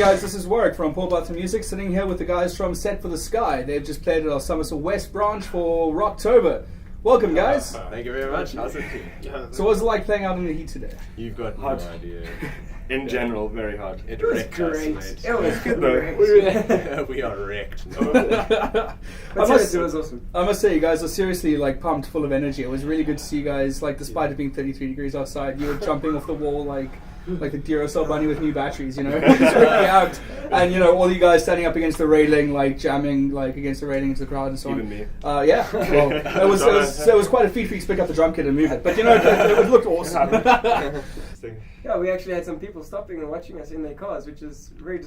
guys, this is Warwick from Paul Button Music, sitting here with the guys from Set for the Sky. They've just played at our Somerset West branch for Rocktober. Welcome, guys. Thank you very much. How's it? So what was it like playing out in the heat today? You've got Hot. no idea. In general, very hard. It was wrecked us, great. mate. It was great. We are wrecked. I But must, seriously, it was awesome. I must say, you guys are seriously pumped, full of energy. It was really good to see you guys, despite it being 33 degrees outside, you were jumping off the wall like the Duracell bunny with new batteries, just really out. And all you guys standing up against the railing, jamming against the railing into the crowd and so on. Even me. Yeah. Well, it was quite a feat for you to pick up the drum kit and move it. But it looked awesome. Yeah, we actually had some people stopping and watching us in their cars, which is very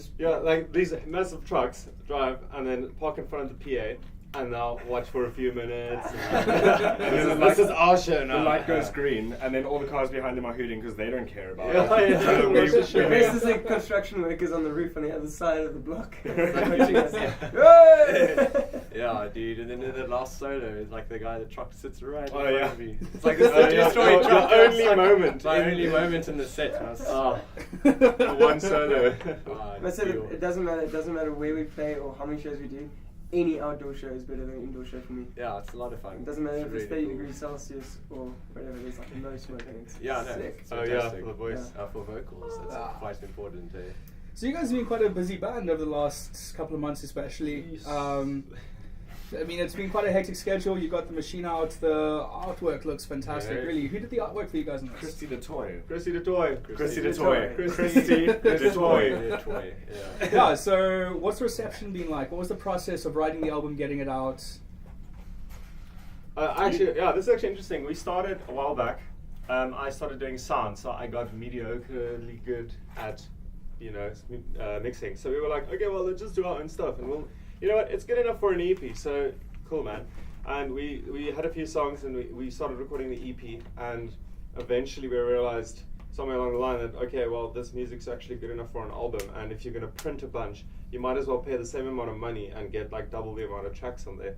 These massive trucks drive and then park in front of the PA and now watch for a few minutes. And then This is our show now. the light goes green and then all the cars behind them are hooting because they don't care about Yeah, it. yeah. So The best is like construction workers on the roof on the other side of the block. Watching us. Yeah, dude. And then in the last solo, it's like the guy, the truck sits right in Oh, front yeah. of me. It's like this is a true story. Your truck. only It's like moment. My only moment in the set. And I was, One solo. I said it doesn't matter. It doesn't matter where we play or how many shows we do. Any outdoor show is better than an indoor show for me. Yeah, it's a lot of fun. It doesn't matter if it's 30 really cool. degrees Celsius or whatever. There's no smoking. It's Yeah, no. sick. It's Oh, yeah, fantastic. for the voice. For vocals, that's quite important. Eh? So you guys have been quite a busy band over the last couple of months, especially. It's been quite a hectic schedule. You got the machine out. The artwork looks fantastic. Yeah. Really, who did the artwork for you guys on this? Christy the Toy. Christy the Toy. Christy the Toy. Yeah. Yeah. So what's the reception been like? What was the process of writing the album, getting it out? This is actually interesting. We started a while back. I started doing sound, so I got mediocrely good at, mixing. So we were like, okay, well, let's just do our own stuff, and we'll, it's good enough for an EP. So cool, man. And we had a few songs, and we started recording the EP, and eventually we realized somewhere along the line that okay, well, this music's actually good enough for an album, and if you're gonna print a bunch, you might as well pay the same amount of money and get double the amount of tracks on there.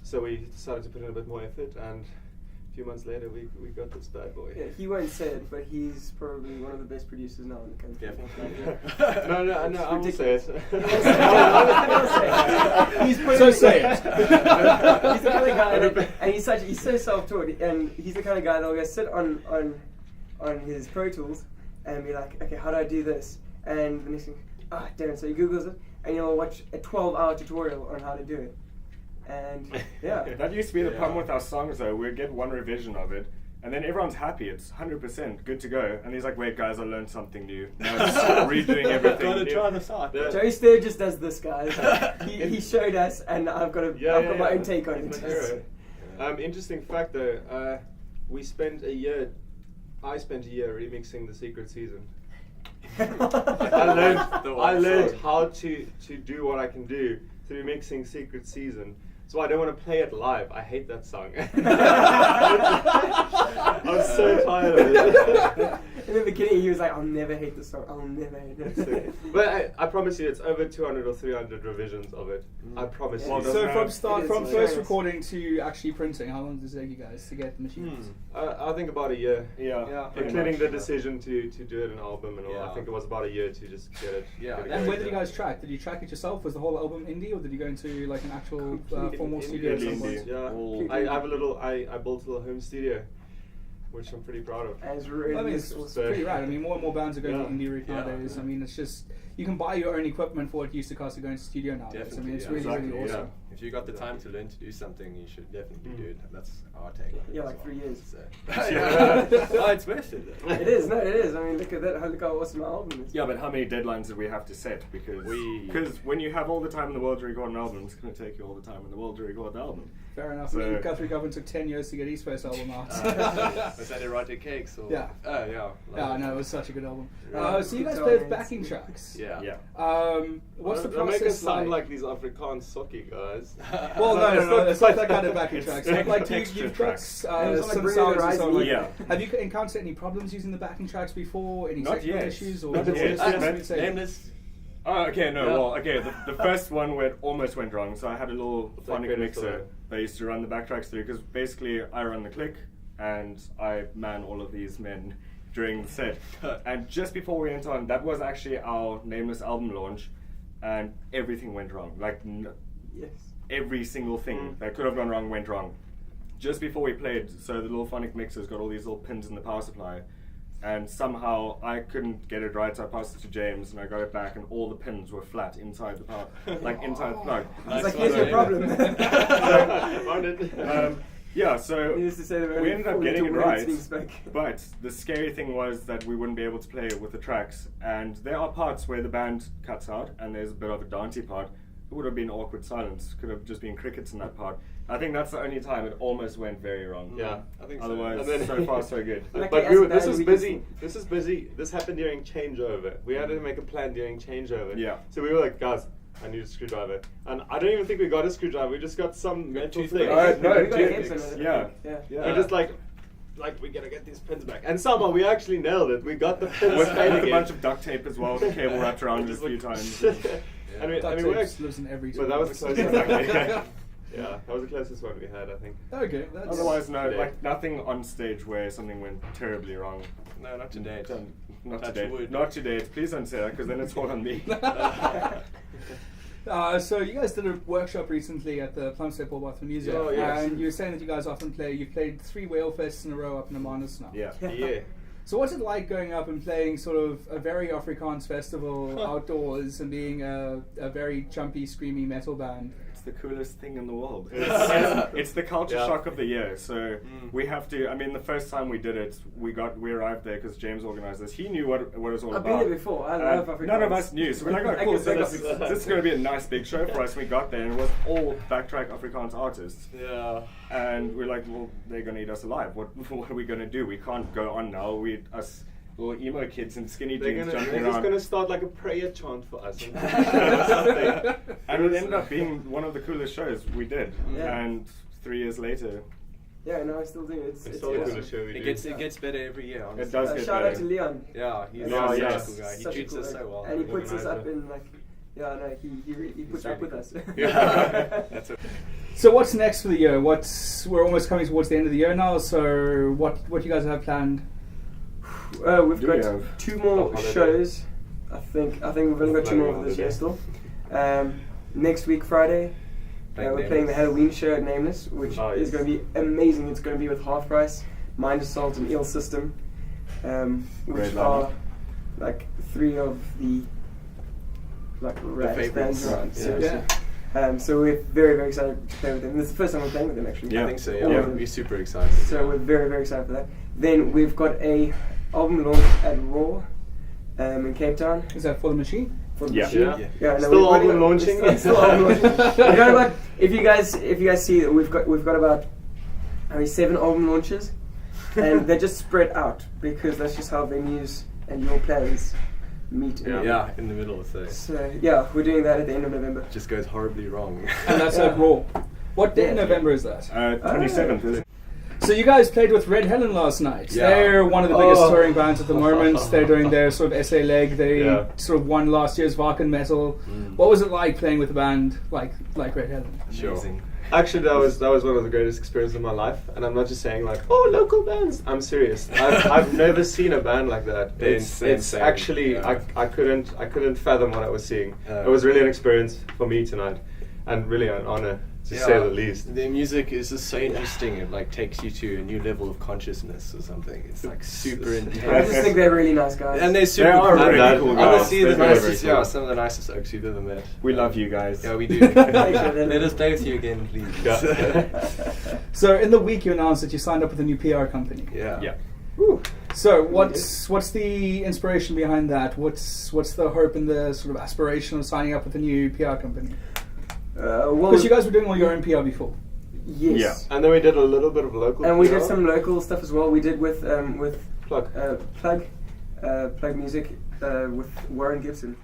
So we decided to put in a bit more effort, and a few months later we got this bad boy. Yeah, he won't say it, but he's probably one of the best producers now in the country. No, I won't say it. He's So say it. He's the kind of guy, and he's so self-taught, and he's the kind of guy that'll go sit on his Pro Tools and be like, okay, how do I do this? And the next thing, damn, so he Googles it, and you'll watch a 12-hour tutorial on how to do it. And yeah. That used to be the problem with our songs though. We'd get one revision of it, and then everyone's happy, it's 100% good to go. And he's like, wait guys, I learned something new. Now it's redoing everything. Gotta try this out. Yeah. Joey Sturgis does this, guys. He showed us, and I've got my own take on He's it. my hero. Interesting fact though, I spent a year remixing The Secret Season. I learned how to do what I can do through mixing Secret Season. So I don't want to play it live. I hate that song. I'm so tired of it. In the beginning, he was like, "I'll never hate this song. I'll never hate it." But I promise you, it's over 200 or 300 revisions of it. I promise you. So from It is first nice. recording to actually printing, how long does it take you guys to get the machines? I think about a year. Yeah. Including the decision to do it an album and all. Yeah. I think it was about a year to just get it. Yeah. get it And going. where did you guys track? Did you track it yourself? Was the whole album indie, or did you go into an actual formal studio at some point? Yeah. All- I have I built a little home studio, which I'm pretty proud of. And it's really It's pretty rad. More and more bands are going the indie route Yeah. nowadays. It's just, you can buy your own equipment for what it used to cost to go into studio nowadays. Definitely, It's yeah. really, Exactly, really awesome. If you got the time to learn to do something, you should definitely do it. That's our take on it. Yeah, as like well. 3 years. So. Oh, it's worth it. It is. No, it is. Look at that. Look how awesome our album is. Yeah, but how many deadlines did we have to set? Because when you have all the time in the world to record an album, it's going to take you all the time in the world to record an album. Fair enough. So- Guthrie Govan took 10 years to get his first album out. Was that Erotic Cakes? Or? Yeah. Oh, yeah. Yeah, no, it was such a good album. Yeah. So you guys Guitar played riffs. backing tracks. Yeah. What's the Don't make us process sound like? like these Afrikaans socky guys. Well, no, it's not that kind of backing It's tracks. extra You've got tracks. And it's some like sounds Bring and It so on. Horizon. Yeah. Have you encountered any problems using the backing tracks before? Any Not technical yet. issues? Or Not is it yet. just Ah, smooth sailing? Nameless. Oh, okay, no, Yeah. well, okay, the first one where it almost went wrong, so I had a little Like phonic credit mixer for that I used to run the backtracks through, because basically I run the click, and I man all of these men during the set. And just before we went on, that was actually our Nameless album launch, and everything went wrong. Like Yes. every single thing that could have gone wrong went wrong. Just before we played, so the little phonic mixer's got all these little pins in the power supply, and somehow I couldn't get it right, so I passed it to James, and I got it back, and all the pins were flat inside the power, like inside the plug. It's like, here's your problem. Yeah, so Needless to say that we ended up getting it being right, spoke. but the scary thing was that we wouldn't be able to play it with the tracks, and there are parts where the band cuts out, and there's a bit of a dancey part. It would have been awkward silence, could have just been crickets in that part. I think that's the only time it almost went very wrong. Yeah, I think so. Otherwise, And then- so far so good. Like, But as we a were, this band, is we busy. just- This happened during changeover. We had to make a plan during changeover. Yeah. So we were like, guys, I need a screwdriver, and I don't even think we got a screwdriver. We just got some metal tooth thing. pick. We got a dude, headphone with it, I yeah. think. Yeah. Yeah. We're just like we gotta get these pins back, and somehow we actually nailed it. We got the pins With staying a again. bunch of duct tape as well, the cable wrapped around it a Just few like- times. I mean, Duct we tape actually, lives in every but that was the tool. closest. Yeah, that was the closest one we had, I think. Okay, that's Otherwise, no, Yeah. like nothing on stage where something went terribly wrong. No, not to date. Not Touch today. wood. Not today. Please don't say that, because then it's all on me. So you guys did a workshop recently at the Plumstead Ball Bath Museum, Oh, yes. and you were saying that you guys often play. You've played 3 whale fests in a row up in Amanus now. Yeah. Yeah. So what's it like going up and playing sort of a very Afrikaans festival outdoors and being a very jumpy, screamy metal band? It's the coolest thing in the world. Yeah. It's the culture Yeah. shock of the year. So we have to. I mean, the first time we did it, we arrived there because James organised this. He knew what it was all I've about. been there before. I love Afrikaans. None of us knew, so we're like, oh, cool. I So guess this is going to be a nice big show for us. We got there, and it was all backtrack Afrikaans artists. Yeah. And we're like, well, they're going to eat us alive. What are we going to do? We can't go on now. Us little emo kids in skinny jeans jumping They're just around. gonna start like a prayer chant for us. And it ended up being one of the coolest shows we did. Yeah. And 3 years later, Yeah, no, I still do. It's still the awesome. coolest show we do. It gets better every year. Honestly. it does get Shout better. out to Leon. Yeah, he's Yeah, such yes. a cool guy. He Such a treats cool us guy. so well. And he puts us up Organizer. in like, yeah, no, he puts up with us. Yeah, that's it. So what's next for the year? We're almost coming towards the end of the year now. So what you guys have planned? We've Do we got have 2 more holiday? shows. I think we've only got 2 more for this year still. Next week Friday, we're playing the Halloween show at Nameless, which Oh, is yes. going to be amazing. It's going to be with Half Price, Mind Assault, and Ill System, which Red are Line. like 3 of the like raddest bands favorites. around. Yeah. Seriously. So we're very, very excited to play with them. This is the first time we're playing with them actually. Yeah. I think so. All Yeah, of them. we're super excited. So we're very, very excited for that. Then we've got a album launch at Raw in Cape Town Is that for the machine? for the Yeah. machine. Yeah. Yeah, no, Still we've already album got- launching? Still album launching. You know what? If you guys see that we've got about 7 album launches, and they're just spread out because that's just how venues and your plans meet. Yeah, in the middle. So So yeah, we're doing that at the end of November. it just goes horribly wrong. And that's at Raw. What day in Yeah. November is that? 27th, is it? So you guys played with Red Helen last night. Yeah. They're one of the biggest Oh. touring bands at the moment. They're doing their sort of SA leg. They Yeah. sort of won last year's Wacken Metal. What was it like playing with a band like Red Helen? Sure. Amazing. Actually, that was one of the greatest experiences of my life, and I'm not just saying like, oh, local bands. I'm serious. I've never seen a band like that. It's Insane. actually Yeah. I couldn't fathom what I was seeing. Yeah. It was really an experience for me tonight, and really an honor to say the least. Their music is just so interesting. It like takes you to a new level of consciousness or something. It's like super I intense. just think they're really nice guys. And they're super are cool. really cool guys. Honestly, the They're very, nicest, very cool. some of the nicest oaks you've ever met. We love you guys. Yeah, we do. Thanks, man. Let us play with you again, please. So in the week you announced that you signed up with a new PR company. Yeah. Yeah. Woo. So what's the inspiration behind that? What's the hope and the sort of aspiration of signing up with a new PR company? Well, Because you guys were doing all your own PR before. yes. And then we did a little bit of local. And we PR. did some local stuff as well. We did with Plug. Plug Music with Warren Gibson.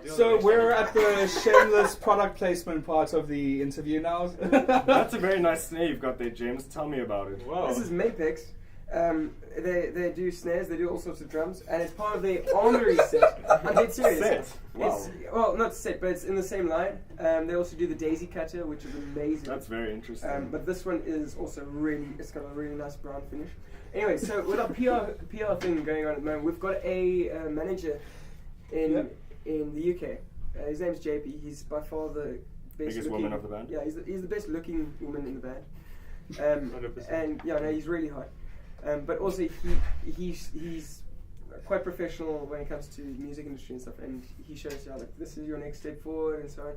So we're at the shameless product placement part of the interview now. That's a very nice snare you've got there, James. Tell me about it. Wow. This is Mapex. They do snares, they do all sorts of drums, and it's part of their armory set. I'm dead serious. Set? Wow. It's, well, not set, but it's in the same line. They also do the daisy cutter, which is amazing. That's very interesting. But this one is also it's got a really nice brown finish. Anyway, so with our PR thing going on at the moment, we've got a manager in the UK. His name's JP. He's by far the Biggest woman of the band? Yeah, he's the best looking woman in the band. 100%. And yeah, no, he's really hot. But also he's quite professional when it comes to music industry and stuff. And he shows us like this is your next step forward and so on.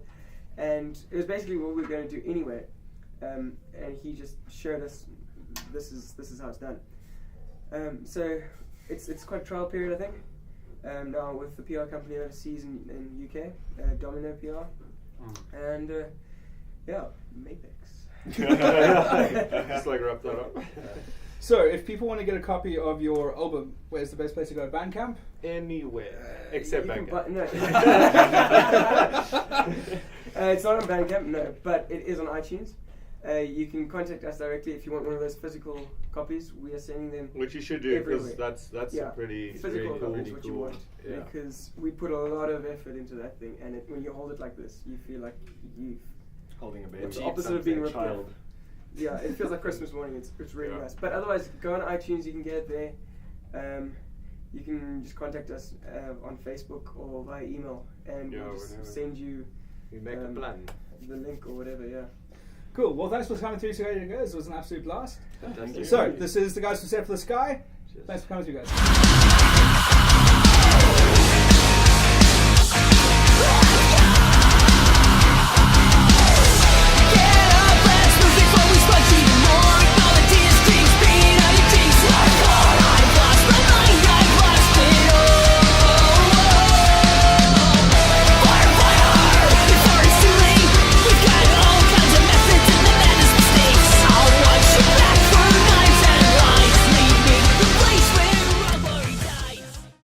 And it was basically what we were going to do anyway. And he just showed us this is how it's done. So it's quite a trial period, I think. Now with the PR company overseas in UK, Domino PR, and yeah, Mapex. Just like wrap that up. So, if people want to get a copy of your album, where's the best place to go? Bandcamp? Anywhere except You can Bandcamp. No. It's not on Bandcamp, no, but it is on iTunes. You can contact us directly if you want one of those physical copies. We are sending them. Which you should do because everywhere. that's a pretty physical cool, copy is what you want, Yeah. because we put a lot of effort into that thing, and when you hold it like this, you feel like you've Holding a baby. It's the opposite of being ripped off. Child. Yeah, it feels like Christmas morning. It's really Yeah. nice. But otherwise, go on iTunes. You can get it there. You can just contact us on Facebook or via email, and Yeah, we'll just whatever. send you We make a plan. the link or whatever. Yeah. Cool. Well, thanks for coming through, so guys. It was an absolute blast. Fantastic. So, this is the guys from Set for the Sky. Thanks for coming through, guys.